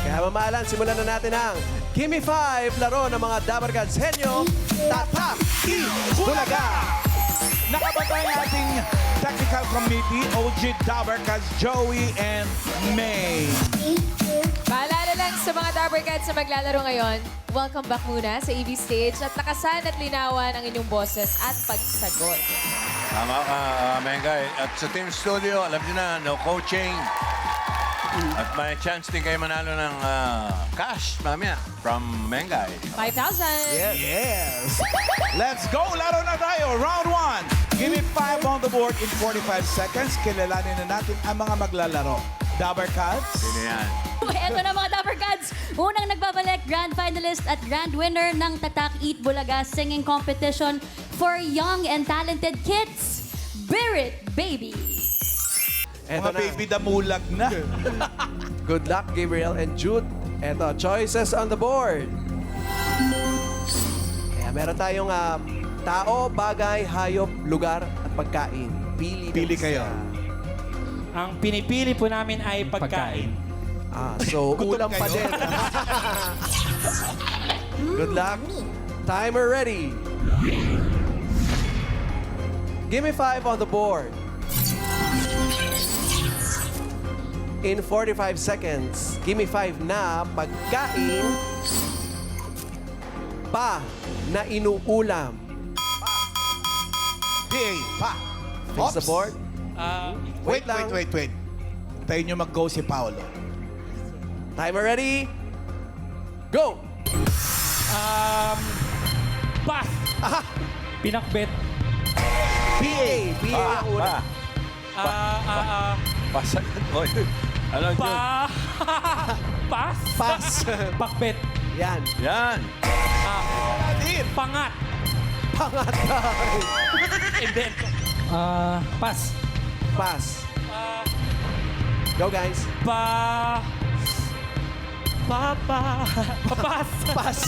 Kaya mamahalan, simulan na natin ang Gimme 5, laro ng mga Dabber Gods Henyo, Tatak, Bulaga! Nakabantay ang ating technical committee, OG Dabber Cats, Joey and May. Paalala lang sa mga Dabber Cats na maglalaro ngayon, welcome back muna sa EV Stage at lakasan at linawan ang inyong boses at pagsagot. Tama ka, Mengay. At sa Team Studio, alam niyo na, no coaching. At may chance din kayo manalo ng cash, mamaya, from Mengay. 5,000! Yes! Let's go! Laro na tayo! Round 1. Give me 5 on the board in 45 seconds. Kilalanin na natin ang mga maglalaro. Dabber Cats. Sino yan? Ito na mga Dabber Gods. Unang nagbabalik, grand finalist at grand winner ng Tatak Eat Bulaga Singing Competition for Young and Talented Kids, Birit Baby. Eto Mga na. baby damulag na. Good luck, Gabriel and Jude. Eto, choices on the board. Kaya meron tayong tao, bagay, hayop, lugar, at pagkain. Pili Pili kayo. Ang pinipili po namin ay pagkain. So, Gutom ulam pa kayo? din. Good luck. Timer ready. Give me 5 on the board. In 45 seconds, give me 5 na pagkain pa na inuulam. PA, pa. Fix the Oops. board. Wait. lang. Tayo nyo mag-go si Paolo. Timer ready. Go! Pass! Pinakbet. PA. PA ang una. Pasagat mo yun. Ano yun? Pass? Pass. Pakbet. Yan. Yan. Pangat. Pangat. Invento. Pass. Pass. Go, guys. Papas. Pass.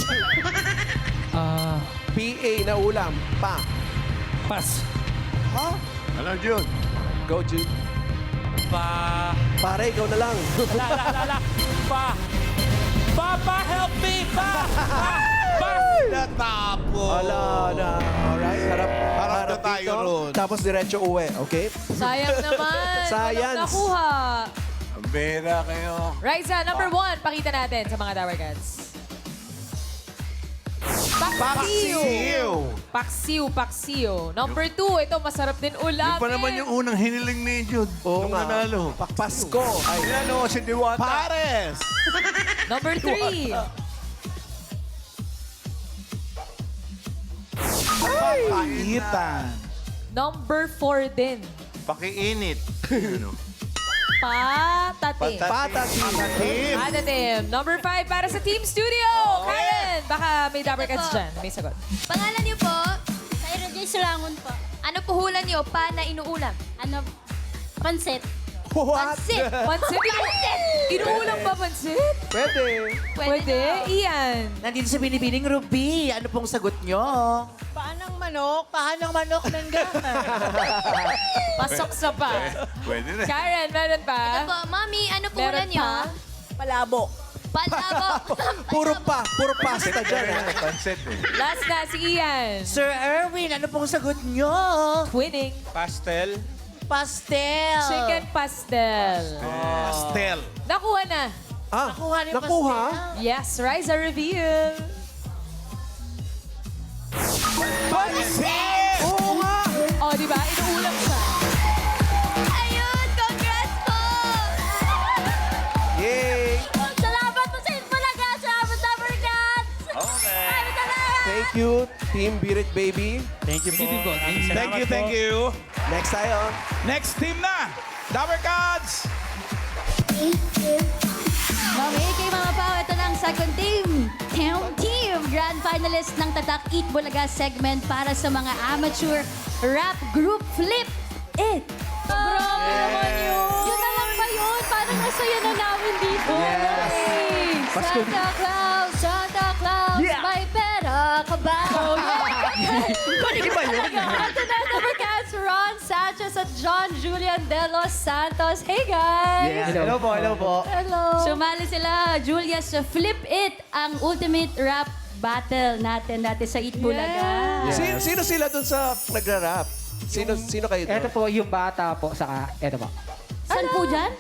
PA na ulam. Pa. Pass. Ano yun? Go, Jude. Pare, ikaw na lang. La. Papa, help me! Pass! Natapo. Wala na. Alright, harap na tayo dito. ron. Tapos diretso uwi, okay? Sayang naman! Science. Walang nakuha! Ang bera kayo. Raisa, number 1, pakita natin sa mga Dabber Cats. Paksiw. Number 2, ito masarap din ulamin. Yung pa naman yung unang hiniling ni Jude. Oo Nung nga. nanalo. Pasko. Ay, Ano, si Diwata. Pares. Number 3, Paitan. number 4 din. Pakiinit. Ano? Patatim. patatim. Patatim. Number 5 para sa Team Studio. Karen, baka may Dabber Cats dyan. May sagot. Pangalan niyo po? Sayra J. Sulangon po. Ano puhulan niyo pa na inuulam? Ano? Pansit. What? Pansit? Inuulam ba pansit? Pwede. Pwede. Ian. Nandito sa Binibining Ruby. Ano pong sagot nyo? Paanang manok? Paanang manok ng Pasok sa pa. Pwede na. Karen, meron pa? Ito po, Mami, ano puhulan Meron niyo? pa? Palabo. Puro pasta dyan. Pwede na, pansit eh. Last na, si Ian. Sir Erwin, ano pong sagot nyo? Twinning. Pastel. Pastel. Chicken pastel. Pastel. Nakuha na. Nakuha ni Nakuha? Yes, Riza reveal. Pansit! Oo nga. Oh, di ba? Inuulam siya. Ayun, congrats po! Yay. Salamat po sa Bulaga. Salamat Dabber Gods. Okay. Thank you, Team Birit Baby. Thank you po. Thank you. Next tayo. Next team na. Dabber Cats. Mami, kay Mama Pao, ito na ang second team. Team grand finalist ng Tatak Eat Bulaga segment para sa mga amateur rap group Flip It. Grabe naman yun. Yun na lang ba yun? Parang nasaya na namin dito. Pasko. Santa Claus, may pera ka ba? Oh, yeah. Hindi ba yun? At the Dabber Cats, Ron Sanchez at John Julian De Los Santos. Hey guys! Hello po, hello po. Hello. Sumali sila, Julia, sa Flip It, ang ultimate rap battle natin dati sa Eat Bulaga. Sino sila dun sa nagra-rap? Sino kayo dun? Ito po yung bata po, saka ito po. Saan po dyan?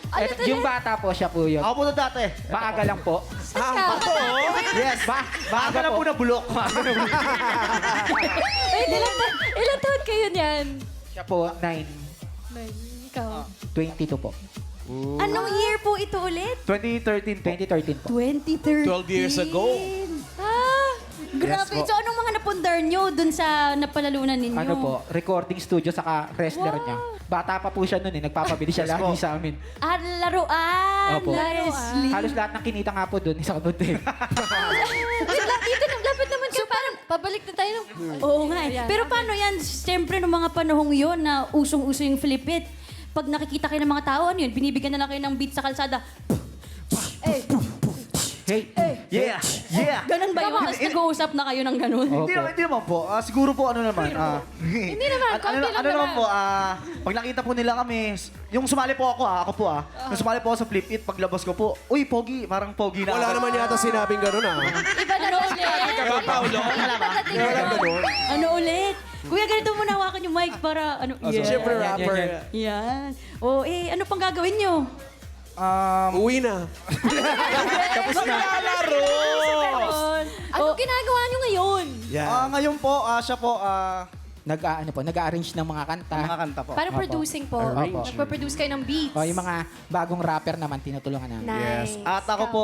Yung bata po, siya po yun. Ako po na dati. Maaga lang po. Yes. Maaga na po na bulok. Wait, ilan taon kayo niyan? Siya po, 9. Ikaw. 22 po. Anong year po ito ulit? 2013 po. 2013 po. 2013. 12 years ago. Ah, grabe. po. So, anong mga napundar nyo dun sa napalalunan ninyo? Ano po, recording studio, saka wrestler niya. Bata pa po siya noon eh, nagpapabili siya lagi sa amin. Ah, laruan. Opo. Leslie. Halos lahat ng kinita nga po doon, isang hotel. Dito na, dapat naman kayo parang pabalik na tayo ng... Oo nga. eh. Pero paano yan? Siyempre, nung mga panahong yon na usong-uso yung flip it, pag nakikita kayo ng mga tao, ano yun? Binibigyan na lang kayo ng beat sa kalsada. Hey, Yeah. Yeah. Ganun ba yun? Tapos nag-uusap na kayo ng ganun? Hindi naman, hindi naman po. Siguro po ano naman. Hindi naman, konti lang ano naman naman. po, pag nakita po nila kami, yung sumali po ako Nung sumali po ako sa Flip It, paglabas ko po, uy, pogi, parang pogi na. Wala ako. naman yata sinabing gano'n Iba na ulit. Paulo. Wala gano'n. Ano ulit? Kuya, ganito mo na hawakan yung mic para ano. Siyempre rapper. Yan. O, ano pang gagawin nyo? Uwi na. Tapos na. Naglalaro! Anong ginagawa nyo ngayon? Yeah. Ngayon po, siya po, nag-arrange ng mga kanta. mga kanta po. Parang producing po. Opo. Nagpa-produce kayo ng beats. O, yung mga bagong rapper naman, tinutulungan namin. Nice. At ako po,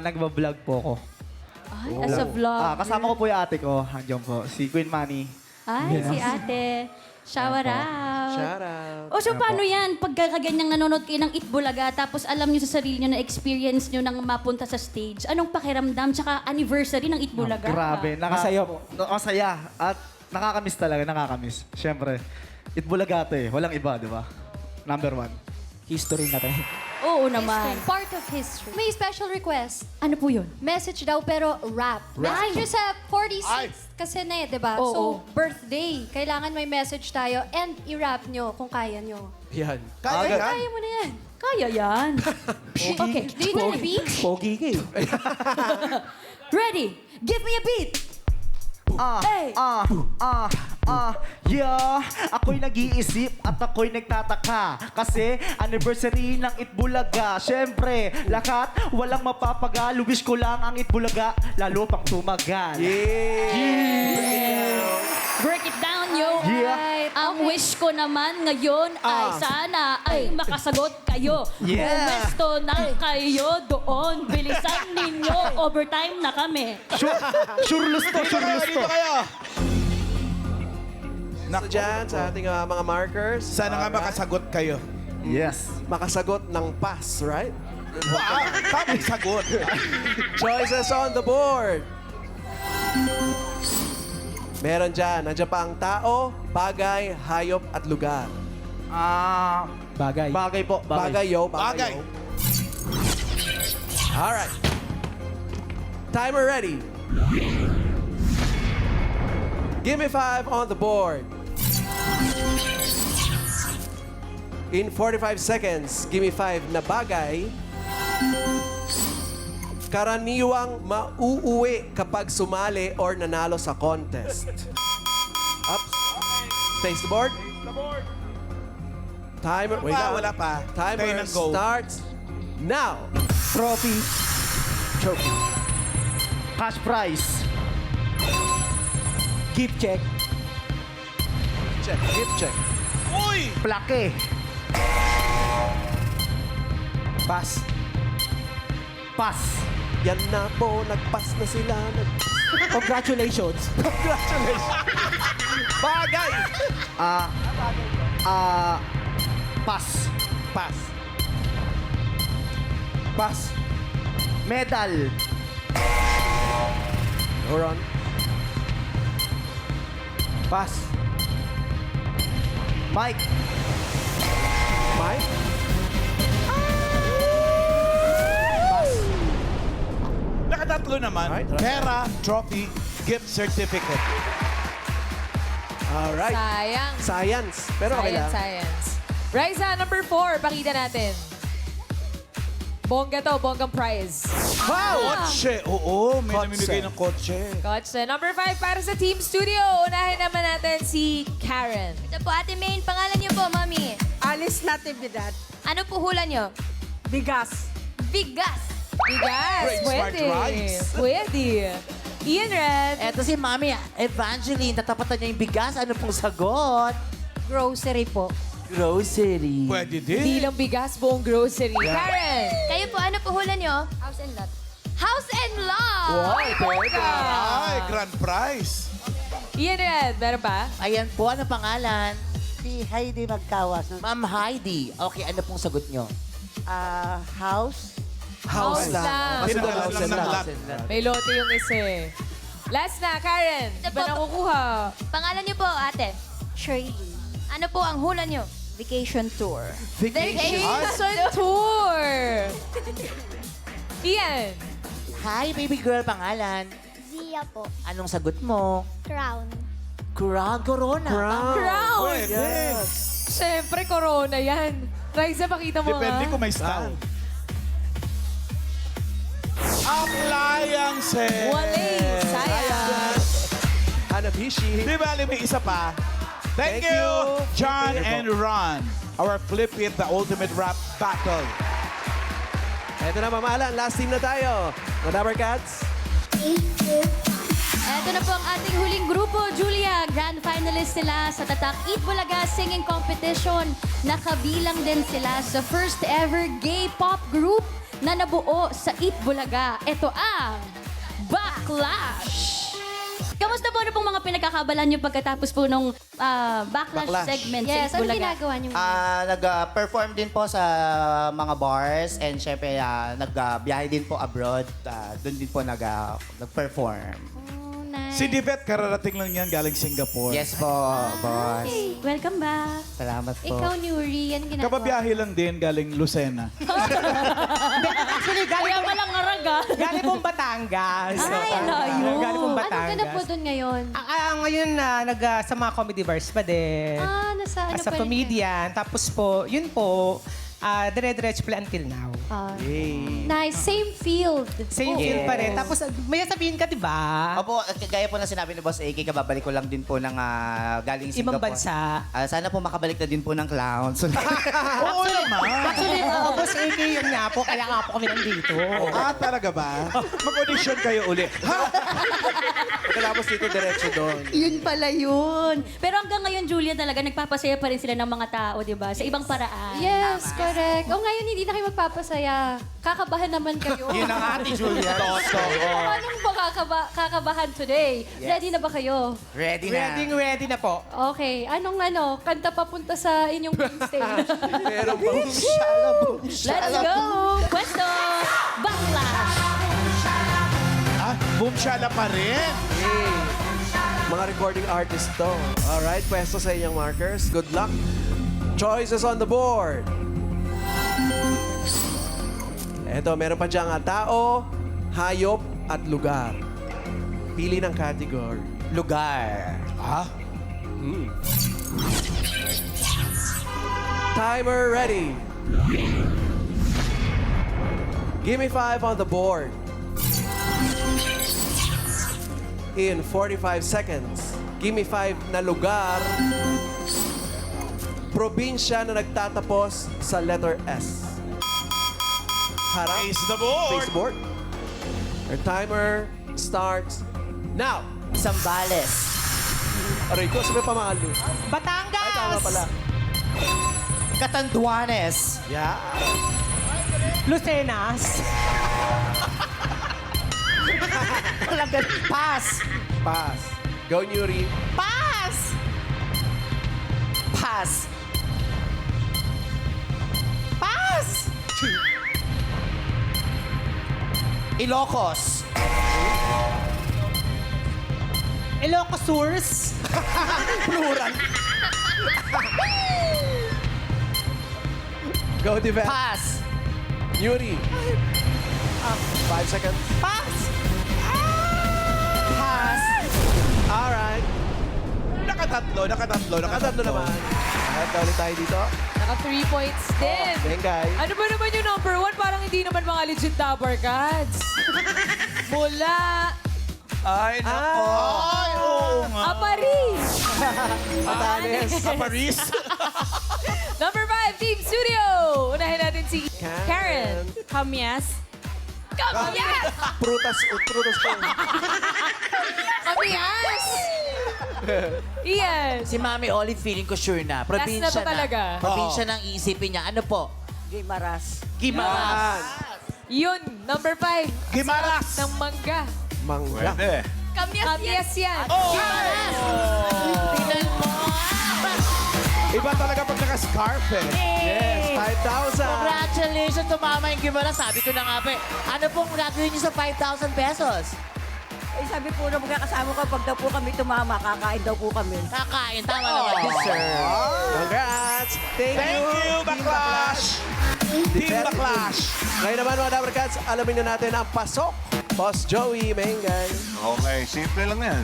nagbablog po ako. Ay, as a vlog. Kasama ko po yung ate ko, handiyan po, si Queen Manny. Ay, si ate. Shower out. Shout out. O, so paano yan? Pag kaganyang nanonood kayo ng Eat Bulaga, tapos alam nyo sa sarili nyo na experience nyo nang mapunta sa stage, anong pakiramdam? Tsaka anniversary ng Eat Bulaga. Grabe. Masaya po. Masaya. At nakakamiss talaga, nakakamiss. Siyempre, Itbulaga eh. Walang iba, di ba? Number 1. History na tayo. Oo naman. Part of history. May special request. Ano po yun? Message daw pero rap. Message nyo sa 46 kasi na di ba? Oo. So, birthday. Kailangan may message tayo and i-rap nyo kung kaya nyo. Yan. Kaya mo na yan. Kaya yan. Okay. Do you need a beat? Pogi ka eh. Ready? Give me a beat. Hey! Yeah, ako'y nag-iisip at ako'y nagtataka kasi anniversary ng Itbulaga. Siyempre, lahat walang mapapagal. Wish ko lang ang Itbulaga, lalo pang tumagal. Break it down, yo. Yeah. Ang wish ko naman ngayon ay sana ay makasagot kayo. Yeah. Pumesto na kayo doon. Bilisan ninyo. Overtime na kami. Sure to. Dito kayo! So dyan, sa ating mga markers. Sana nga makasagot kayo. Yes. Makasagot ng pass, right? Wow! Tamang sagot. Choices on the board. Meron dyan. Nandiyan pa ang tao, bagay, hayop, at lugar. Bagay. Bagay po. Bagay, yo. Bagay. Yo. Alright. Timer ready. Give me 5 on the board. In 45 seconds, give me 5 na bagay. Karaniwang mauuwi kapag sumali or nanalo sa contest. Ups. Face the board. Timer. Wait lang. Wala pa. Tayo Timer ng go. starts now. Trophy. Trophy. Cash prize. Gift check. Check. Gift check. Uy! Plaque. Pass. Pass. Yan na po. Nagpas na sila. Congratulations. Bagay! Pass. Pass. Pass. Medal. Hold on. Pass. Mike. Mike? Nakatatlo naman. Right. Pera, trophy, gift certificate. Alright. Sayang. Science. Pero okay lang. Science. Raisa, number 4. Pakita natin. Bongga to, bonggang prize. Kotse. Oo, may Kotse. namimigay ng kotse. Kotse. Number 5 para sa Team Studio. Unahin naman natin si Karen. Ito po, Ate Maine. Pangalan niyo po, Mami. Alis Natividad. Ano po hula niyo? Bigas. Bigas. Bigas. Great smart Pwede. rice. Pwede. Ian Red. Eto si Mami Evangeline, tatapatan niya yung bigas. Ano pong sagot? Grocery po. Grocery. Pwede Di din. lang bigas, buong grocery. Karen. Kayo po, ano po hula niyo? House and lot. House and Lot. Ay, grand prize. Ian Red, meron ba? Ayan po, ano pangalan? Si Heidi Magkawas. Ma'am Heidi. Okay, ano pong sagot niyo? House. House lang. Kasi Tinagalan house lang and ng lot. lot. May lote yung isa eh. Last na, Karen. Di Ito ba po. nakukuha? Pangalan niyo po, Ate. Shirley. Ano po ang hula niyo? Vacation tour. Vacation tour. Ian. Hi, baby girl, pangalan? Zia po. Anong sagot mo? Crown. Crown Corona. Crown. Pwede. Siyempre, corona yan. Raisa, pakita mo Depende nga. kung may stand. Ang layang set. Wale, sayang. Hanabishi. Di ba, may isa pa? Thank Thank you, you. John Thank you and Ron. Our Flip It, the ultimate rap battle. Ito na, mamahalan. Last team na tayo. Mga Dabber Cats. Ito na po ang ating huling grupo, Julia. Grand finalist sila sa Tatak Eat Bulaga Singing Competition. Nakabilang din sila sa first ever gay pop group na nabuo sa Eat Bulaga. Ito ang Backlash. Kamusta po na pong mga pinagkakabalan niyo pagkatapos po nung Backlash segment sa Eat Bulaga? niyo? Nag-perform din po sa mga bars and syempre nag-biyahe din po abroad. Doon din po nag-perform. Si Divette, kararating lang yan galing Singapore. Yes po, boss. Hey, welcome back. Salamat po. Ikaw, Nuri, anong ginagawa? Kababiyahe lang din galing Lucena. Actually, Kaya malang ngaraga. galing pong Batangas. Ay, layo. Galing pong Anong Batangas. ganap po doon ngayon? Ngayon sa mga comedy bars pa din. Nasa ano As a pa rin comedian. Tapos po, yun po, dire-diretso pala until now. Nice. Same field. Same feel pa rin. Tapos may sabihin ka, di ba? Opo, gaya po na sinabi ni Boss AK, kababalik ko lang din po ng galing Ibang Singapore. bansa. Sana po makabalik na din po ng clowns. Oo naman. Actually, Boss AK, yun nga po. Kaya nga po kami nandito. Talaga ba? Mag-audition kayo uli. Pagkatapos dito, diretso doon. Yun pala yun. Pero hanggang ngayon, Julia, talaga nagpapasaya pa rin sila ng mga tao, di ba? Sa ibang paraan. Yes, correct. O ngayon, hindi na kayo magpapasaya. Kakabahan naman kayo. Yun ang ate Julia. Anong ba kakabahan today? Ready na ba kayo? Ready na. Ready na po. Okay. Anong kanta papunta sa inyong main stage? Pero Let's go! Pwesto! Backlash! Boom shala pa rin. mga recording artist to. Alright, pwesto sa inyong markers. Good luck. Choices on the board. Eto, meron pa diyang tao, hayop, at lugar. Pili ng category. Lugar. Timer ready. Give me 5 on the board. In 45 seconds, give me 5 na lugar, probinsya na nagtatapos sa letter S. Harap. Face the board. Face board. Your timer starts now. Sambales. Aray ko, sabi pamalo. Batangas! Ay, tama pala. Catanduanes. Yeah. Lucenas. Walang ganun. Pass. Pass. Go, Nuri. Pass. Pass. Pass. Ilocos. Ilocosurs. Plural. Go, Divette. Pass. Nuri. 5 seconds. Pass. Pass. All right. Nakatatlo. Nakatatlo naman. At ulit tayo dito. Naka 3 points din. Bengay. Ano ba naman yung number 1? Parang hindi naman mga legit Dabber Cats. Mula Ay, nako. Ay, oo nga. Aparis. Atanes. Paris. Number 5, Team Studio. Unahin natin si Karen. Kamyas. Kamyas! Prutas pa yun. Kamyas! Ian. Si Mami Olive, feeling ko sure na. Probinsya Last na to talaga. Probinsya ng iisipin niya. Ano po? Gimaras. Yun, number 5. Gimaras. Ng mangga. Mangga. Pwede. Kamyas yan. Tingnan mo. Iba talaga pag naka-scarf eh. Yes, 5,000. Congratulations, tumama yung Gimaras. Sabi ko na nga pa eh. Ano pong gagawin niyo sa 5,000 pesos? Eh, sabi po na magkakasama ko, pag daw po kami tumama, kakain daw po kami. Kakain. Tama naman. Deserve. Congrats. Thank Thank you, Backlash. Team Backlash. Ngayon naman mga Dabber Cats, alamin na natin ang pasok. Boss Joey Mengay. Okay, simple lang yan.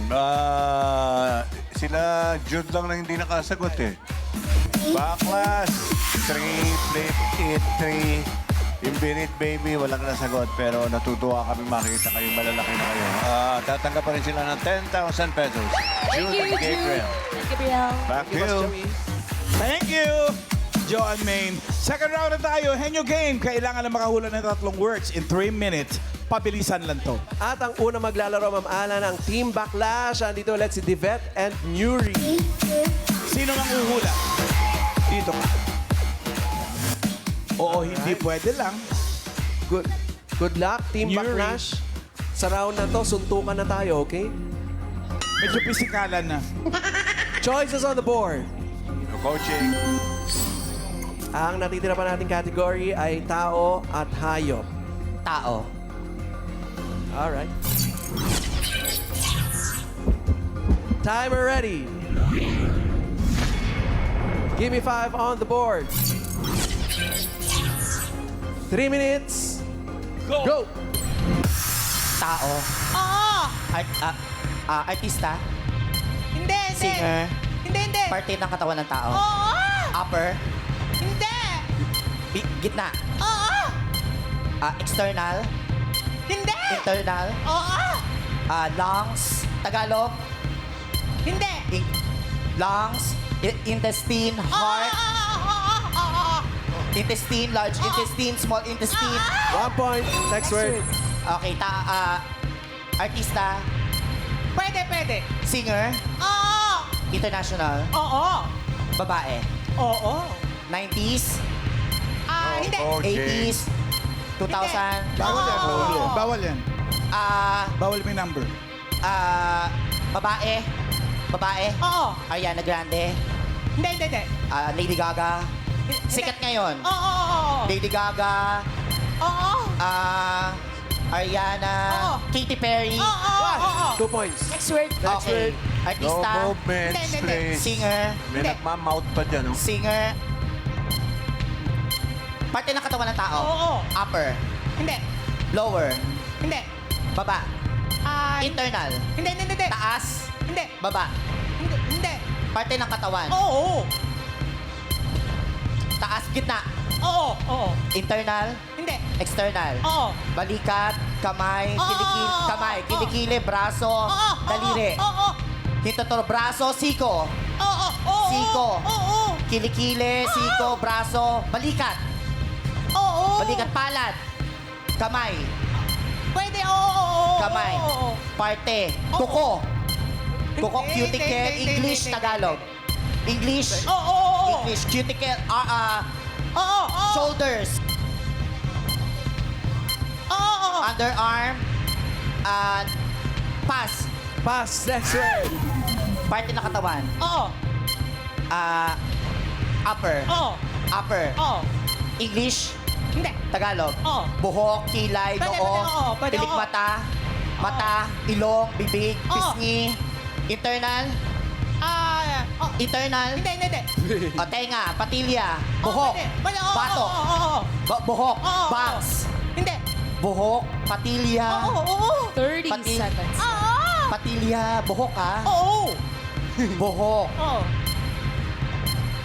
Sila Jude lang na hindi nakasagot eh. Backlash, 3, flip it, 3. Yung Birit Baby, walang nasagot. Pero natutuwa kami makita kayo, malalaki na kayo. Tatanggap pa rin sila ng 10,000 pesos. Jude and Gabriel. Gabriel. Back to Boss you. Joey. Thank you, Joe and Maine. Second round na tayo. Henyo game. Kailangan na makahula ng 3 words in 3 minutes. Pabilisan lang to. At ang una maglalaro, Ma'am Alan, ang Team Backlash. Andito ulit si Divette and Nuri. Sino ang uhula? Dito ka. Oo, hindi pwede lang. Good luck, Team Nuri. Backlash. Sa round na to, suntukan na tayo, okay? Medyo pisikalan na. Choices on the board. Coaching. Ang natitira pa nating category ay tao at hayop. Tao. Alright. Timer ready. Give me 5 on the board. 3 minutes. Go! Tao. Artista. Hindi. Singer. Hindi. Parte ng katawan ng tao. Oo. Upper. Hindi. Gitna. Oo. External. Hindi. Internal. Oo. Lungs. Tagalog. Hindi. Lungs. Intestine. Heart. Oo. Intestine. Large intestine. Small intestine. 1 point. Next word. Okay. Artista. Pwede. Singer. Oo. International. Oo. Babae. Oo. 90s. Hindi. Coaching. 80s. 2000. Bawal yan. Oo. Bawal yan. Bawal may number. Babae. Oo. Ariana Grande. Hindi. Lady Gaga. Sikat ngayon. Oo. Lady Gaga. Oo. Ariana. Oo. Katy Perry. Oo. 2 points. Next word. Okay. No Artista. movements, Hindi. please. Singer. May nagmamouth pa dyan. Oh. Singer. Parte ng katawan ng tao. Oo. Upper. Hindi. Lower. Hindi. Baba. Internal. Hindi. Taas. Hindi. Baba. Hindi. Parte ng katawan. Oo. Taas, gitna. Oo. Internal. Hindi. External. Oo. Balikat, kamay, kilikili, braso, daliri. Oo. Hintotoro, braso, siko. Oo. Siko. Oo. Kilikili, siko, braso, balikat. Oo. Balikat, palad. Kamay, Pwede. Oo. kamay. Oo. Parte, kuko. Kuko, Hindi, cuticle, hindi, English, hindi. Tagalog. English, Oo. English, cuticle, Oo. shoulders, Oo. underarm, pass. Pass. Next word. Parte ng katawan. Oo. Upper. Oo. Upper. Oo. English, Hindi. Tagalog. Oo. Buhok, kilay, Pwede, noo, pwede, oo, pwede, pilik oo. mata, ilong, bibig, Oo. pisngi, internal, internal, Hindi. o tenga, patilya, Oo, buhok, pwede, oo, bato, Oo. buhok, Oo. bangs, Hindi. buhok, patilya, Oo. 30 Pati- seconds. Oo. patilya, buhok ha, Oo. Buhok. Oo.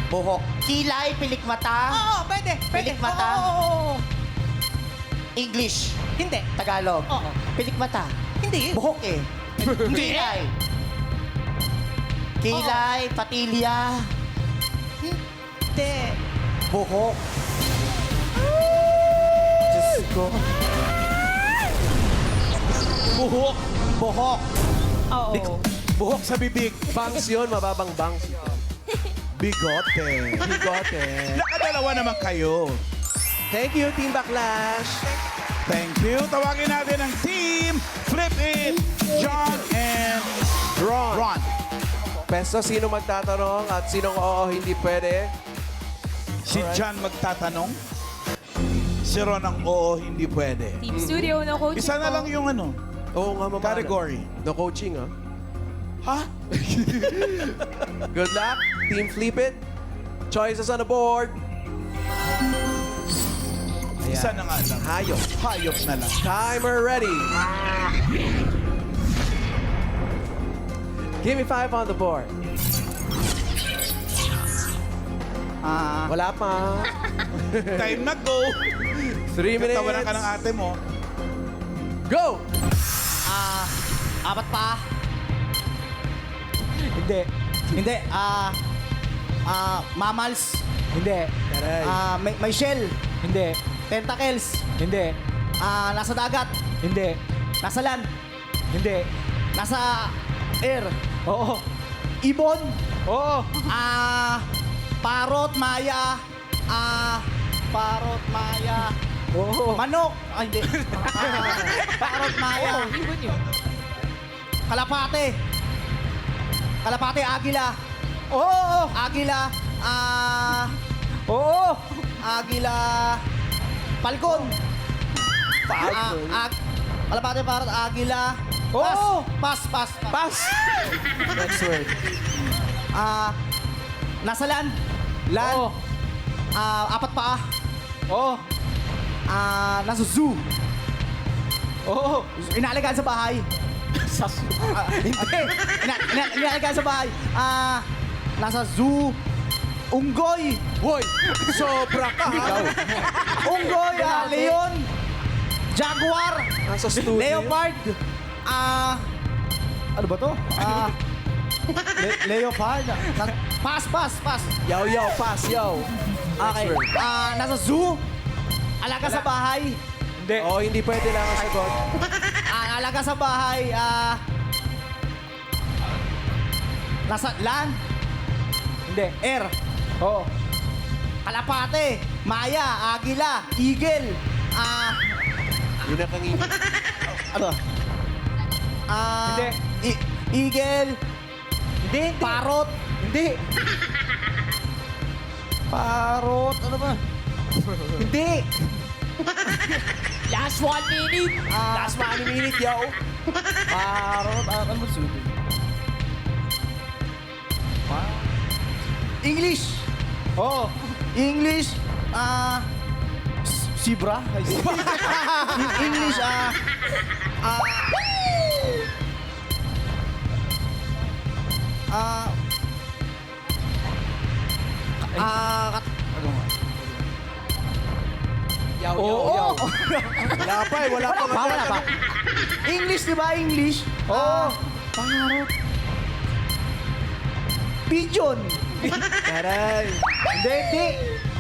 Buhok. Kilay, pilik mata. Oo, pwede. Pwede. Pilik mata. Oo. English. Hindi. Tagalog. Oo. Pilik mata. Hindi. Buhok eh. Kilay. Kilay, patilya. Hindi. Buhok. Diyos ko. Buhok. Buhok. Oo. Buhok sa bibig. Bangs yun, mababang bangs. Bigote. Bigote. Nakadalawa naman kayo. Thank you, Team Backlash. Thank you. Tawagin natin ang team Flip It, John and Ron. Peso, sino magtatanong at sinong oo hindi pwede? Si John magtatanong. Si Ron ang oo, hindi pwede. Team Studio na coaching Isa na po. lang yung ano, Oo nga, mama. category. No coaching, ha? Ha? Good luck, Team Flip It. Choices on the board. Isa na nga lang. Hayop. Hayop na lang. Timer ready. Give me 5 on the board. Wala pa. Time na go. 3 minutes. Tawanan ka ng ate mo. Go! Apat pa. Hindi. Hindi. Mammals. Hindi. May shell. Hindi. Tentacles. Hindi. Nasa dagat. Hindi. Nasa land. Hindi. Nasa air. Oo. Ibon. Oo. Parot, maya. Parot, maya. Oo. Manok. Hindi. Parot, maya. Kalapate. Kalapate, agila. Oo. Agila. Oo. Agila. Falcon. Falcon. Kalapate, parot, agila. Oo. Pass. Next word. Nasa land. Land. Oo. Apat paa. Oo. Nasa zoo. Oo. Inaalagaan sa bahay. Sa zoo? Hindi. Inaalagaan sa bahay. Nasa zoo. Unggoy. Hoy! Sobra ka, ha? Unggoy. Leon. Jaguar. Nasa studio. Leopard. Ano ba to? Leopard. Pass. Yo, pass, yo. Okay. Next word. Nasa zoo. Alaga sa bahay. Hindi. Oh, hindi pwede lang ang sagot. Alaga sa bahay. Nasa land. Hindi. Air. Oo. Kalapate. Maya. Agila. Eagle. Yun ang kangin. Ano? Hindi. Eagle. Hindi. Parot. Hindi. Parot. Ano ba? Hindi. Last 1 minute. Last 1 minute, yo. Parot. Ano ba sulit? English. Oo. English. Zebra. English. Yo. Wala pa eh, wala pa. English, di ba? English. Oo. Parot. Pigeon. Taray. Hindi.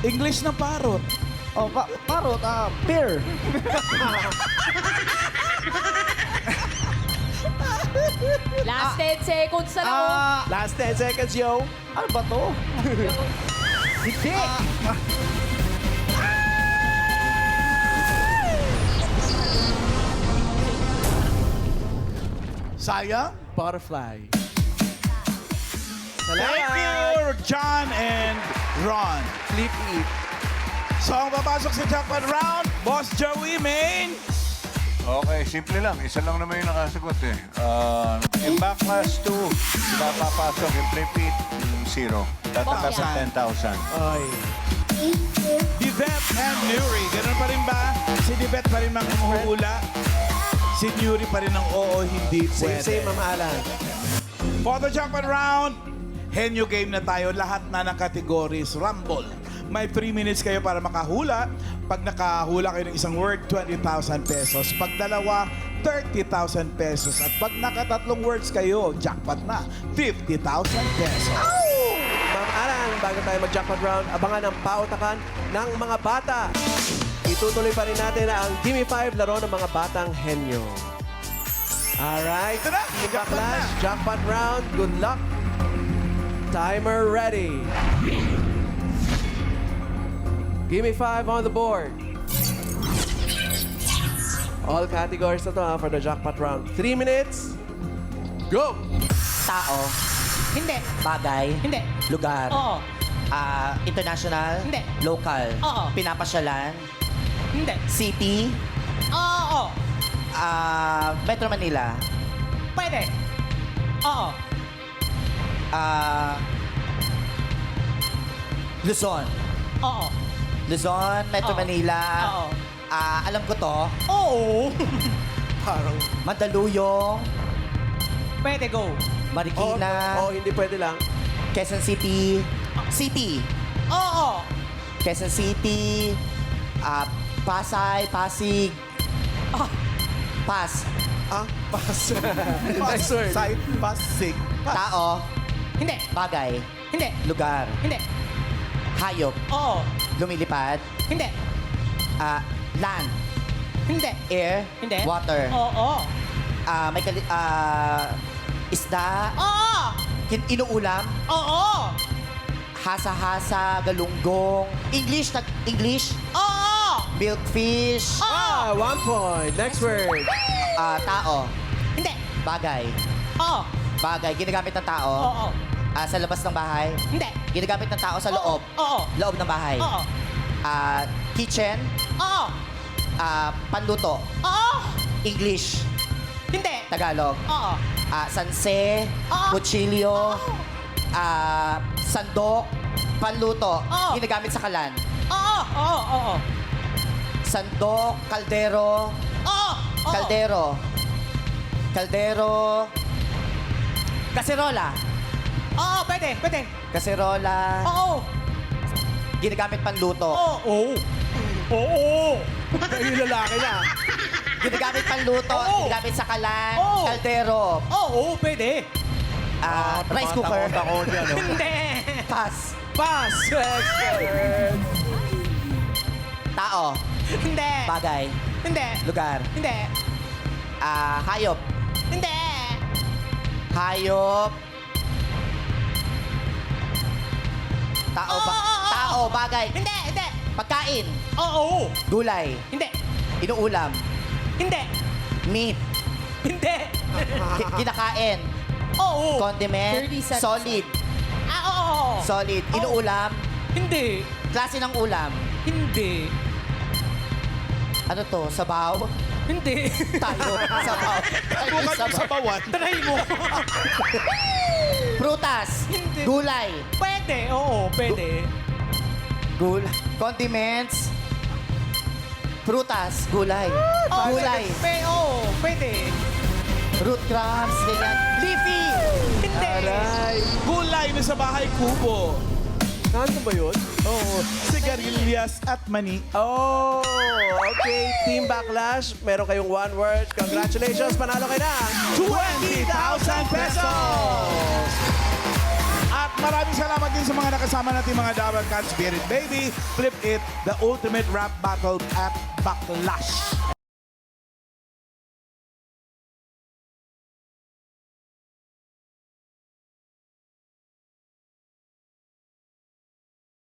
English na parot. Oh, parot. Bear. Last 10 seconds na lang. Last 10 seconds, yo. Ano ba to? Hindi. Sayang. Butterfly. Thank you, John and Ron. Flip it. So, ang papasok sa jackpot round, Boss Joey Main. Okay, simple lang. Isa lang naman yung nakasagot eh. Yung Backlash 2, sila papasok. Yung Flip It, 0. Tatanggap sa 10,000. Ay. Divet and Nuri. Ganun pa rin ba? Si Divet pa rin manghuhula. Si Nuri pa rin ang oo, hindi pwede. Same, Ma'am Alan. For the jackpot round, henyo game na tayo. Lahat na ng categories. Rumble. May 3 minutes kayo para makahula. Pag nakahula kayo ng isang word, 20,000 pesos. Pag dalawa, 30,000 pesos. At pag nakatatlong words kayo, jackpot na, 50,000 pesos. Ma'am Aran, bago tayo mag-jackpot round, abangan ang pautakan ng mga bata. Itutuloy pa rin natin ang Gimme 5 laro ng mga batang henyo. Alright, Ito na, Team Backlash, jackpot round. Good luck. Timer ready. Gimme 5 on the board. All categories na to for the jackpot round. 3 minutes. Go! Tao. Hindi. Bagay. Hindi. Lugar. Oo. International. Hindi. Local. Oo. Pinapasyalan. Hindi. City. Oo. Metro Manila. Pwede. Oo. Luzon. Oo. Luzon, Metro Oo. Manila. Oo. Alam ko to. Oo. Parang... Mandaluyong. Pwede, go. Marikina. hindi pwede lang. Quezon City. City. Oo. Quezon City. Pasay, Pasig. Pas. Pass. Next word. Side, Pasig. Tao. Hindi. Bagay. Hindi. Lugar. Hindi. Hayop. Oo. Lumilipad. Hindi. Land. Hindi. Air. Hindi. Water. Oo. Isda. Oo. Inuulam. Oo. Hasa-hasa. Galunggong. English. English. Oo. Milkfish. 1 point. Next word. Tao. Hindi. Bagay. Oo. Bagay. Ginagamit ng tao. Oo. Sa labas ng bahay. Hindi. Ginagamit ng tao sa loob. Oo. Loob ng bahay. Oo. Kitchen. Oo. Panluto. Oo. English. Hindi. Tagalog. Oo. Sanse. Oo. Kutsilyo. Sandok. Panluto. Oo. Ginagamit sa kalan. Oo. Oo. Oo. Sandok. Kaldero. Oo. Oo. Kaldero. Kaldero. Kaserola. Oo. Pwede. Pwede. Kaserola. Oo. Ginagamit panluto. Oo. Oo. Yung lalaki na. Ginagamit panluto. Oo. Ginagamit sa kalan. Oo. Kaldero. Oo. Pwede. Rice cooker. Hindi. Pass. Pass. Next word. Tao. Hindi. Bagay. Hindi. Lugar. Hindi. Hayop. Hindi. Hayop. Tao. Tao. Bagay. Hindi. Hindi. Pagkain. Oo. Gulay. Hindi. Inuulam. Hindi. Meat. Hindi. Kinakain. Oo. 30 Condiment. seconds. Solid. Oo. Solid. Inuulam. Hindi. Klase ng ulam. Hindi. Ano to? Sabaw? Hindi. Tayo. Sabaw. Bukad sa bawan. Try mo. Prutas. Hindi. Gulay. Pwede. Oo. Pwede. Condiments. Prutas. Gulay. Gulay. Oo. Pwede. Root crops. Ganyan. Leafy. Hindi. Aray. Gulay na sa bahay kubo. Saan ba yun? Oo. Sigarilyas at mani. Oh, okay. Team Backlash, meron kayong 1 word. Congratulations, panalo kayo na 20,000 pesos! At maraming salamat din sa mga nakasama natin mga Dabber Cats, Spirit Baby, Flip It, The Ultimate Rap Battle at Backlash.